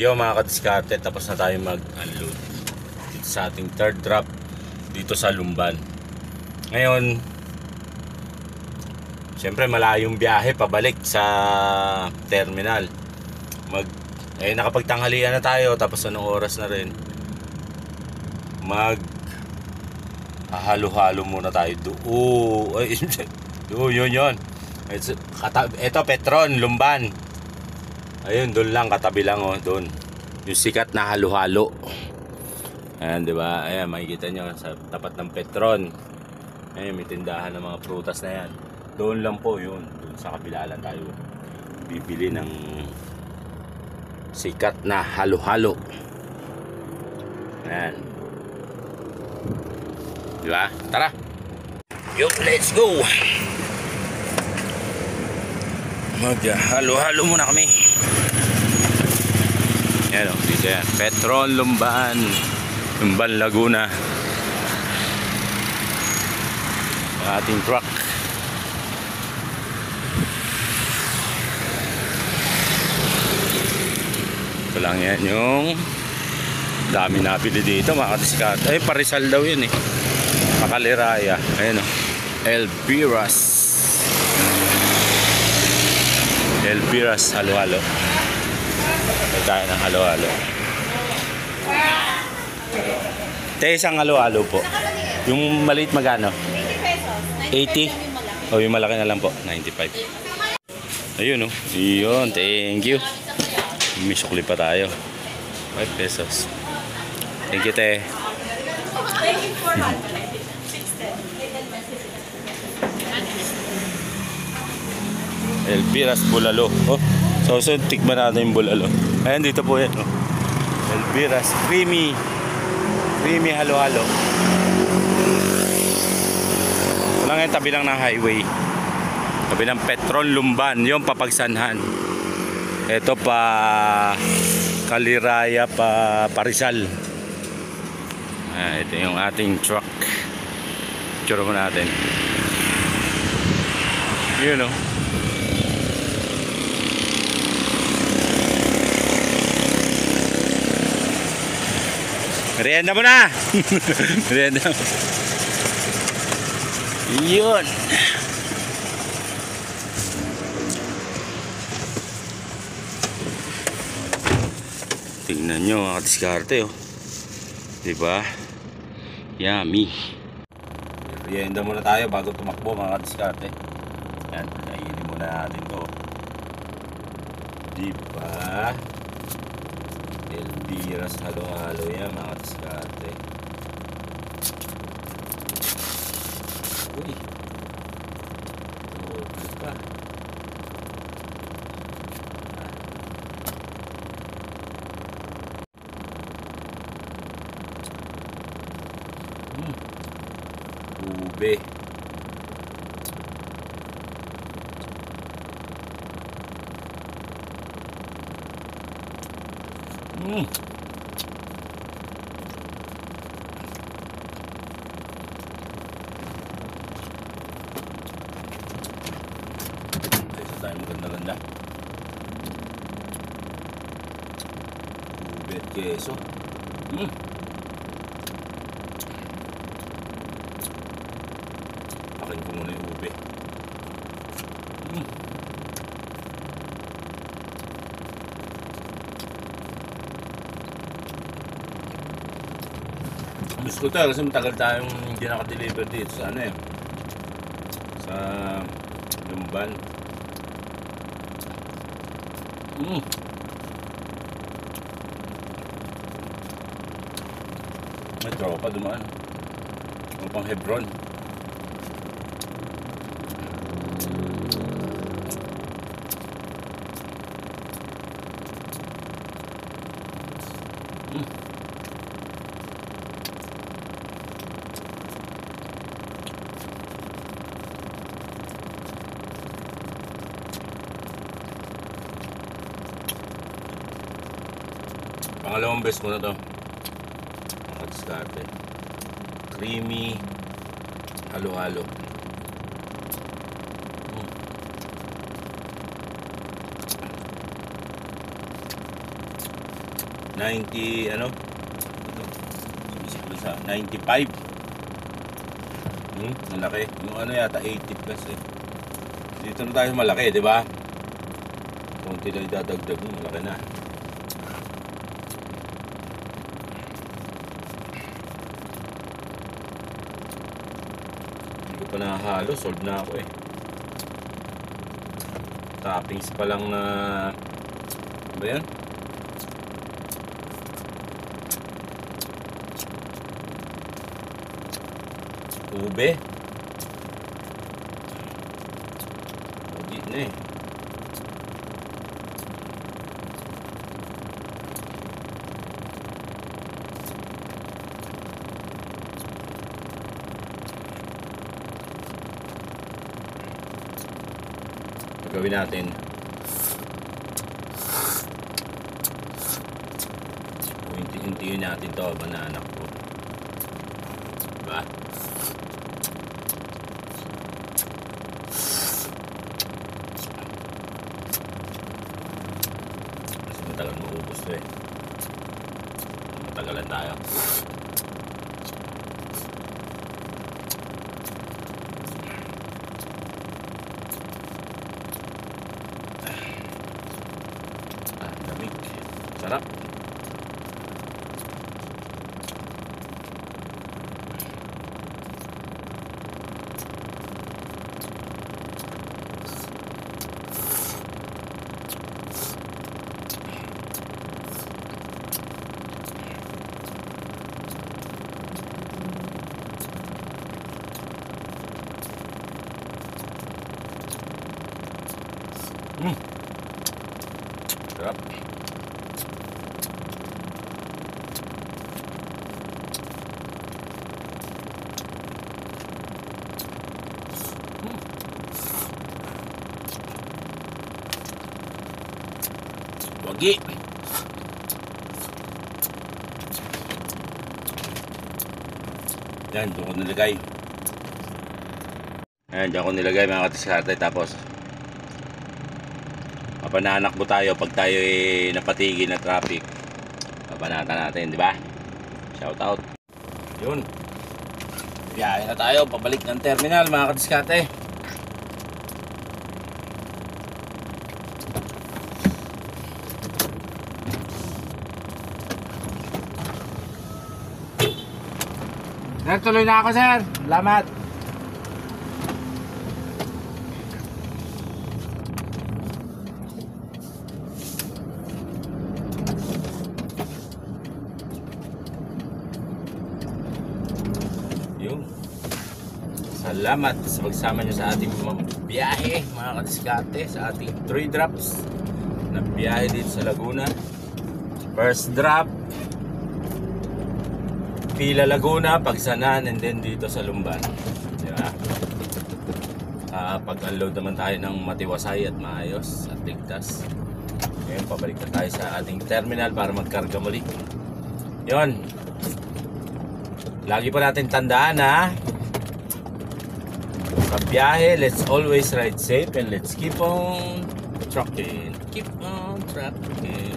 Yo mga kadiskarte, tapos na tayo mag-unload dito sa ating third drop dito sa Lumban. Ngayon, syempre malayong biyahe pabalik sa terminal. Nakapagtanghalian na tayo, tapos anong oras na rin. Halo-halo muna tayo yun. Ito Petron, Lumban. Ayun, doon lang, katabi lang doon. Yung sikat na halo-halo. Ayan, di ba? Ayan, makikita nyo sa tapat ng Petron. Ayan, may tindahan ng mga prutas na yan. Doon lang po yun. Doon sa kabila lang tayo bibili ng sikat na halo-halo. Ayan. Di ba? Tara! Yo, let's go! Mag-halo-halo muna kami. Yan o, dito yan. Petron, Lumban, Laguna. Ating truck. Ito lang yan yung dami nabili dito mga kadiskarte. Ay, Parizal daw yun eh. Pakaliraya. Ayan o. Elpiras halo-halo. May tayo ng halo-halo. Isang halo-halo po. Yung maliit magano? 80? O yung malaki na lang po, 95. Ayun o. Yun, thank you. May sukli pa tayo. 5 pesos. Thank you, te. Elpiras bulalo. So tikman natin yung bulalo. Ayan, dito po yan. Elpiras creamy halo-halo. Walang yan, tabi lang ng highway. Tabi ng Petron, Lumban. Yung papagsanhan. Ito pa Kaliraya, pa Parizal. Ito yung ating truck. Picture mo natin. Yun o. Merienda mo na. Merienda. Yun. Tingnan nyo mga kadiskarte oh. Diba? Yummy. Merienda muna tayo bago tumakbo mga kadiskarte. Yan, kainin muna natin to. Diba? Elpiras halo-halo yan mga kadiskarte. Uy, tuloy pa. Ube. Ito tayo maganda-ganda. Ube at keso. Akin ko muna yung ube. Gusto ko tayo kasi matagal tayong hindi naka-deliver dito sa sa Lumban. May tropa dumaan. Upang Hebron. Pangalawang best ko na to. Nakadiskarte. Creamy halo-halo. 90 ano? Ito. Sa 95. Malaki. Yung ano yata 80 plus eh. Dito na tayo malaki, di ba? Kunti lang idadagdag mo, malaki na. Hindi ko pa nakahalo, solve na ako eh. Toppings pa lang na ano ba yan? Ube. Hindi na eh. Gawin natin unti-untiin natin to mananak ko, diba? Kasi matagal maubos to eh, matagalan tayo. Sarap. Sarap. Wagi. Yan, doon ko nilagay. Ayan, dyan ko nilagay mga katiskarte. Tapos papananakbo tayo pag tayo napatigil na traffic. Papanatan natin, di ba? Shout out. Yun. Biyahe na tayo pabalik ng terminal mga katiskarte. Sir, tuloy na ako sir. Salamat. Yun. Salamat sa pagsama nyo sa ating biyahe mga kadiskarte, sa ating 3 drops na biyahe dito sa Laguna. First drop Pila Laguna, Pagsanan, and then dito sa Lumban. Diba? Pag-unload naman tayo ng matiwasay at maayos at ligtas. Ngayon pabalik na tayo sa ating terminal para magkarga muli. Yun. Lagi pa natin tandaan ha, sa biyahe, let's always ride safe and let's keep on trucking. Keep on trucking.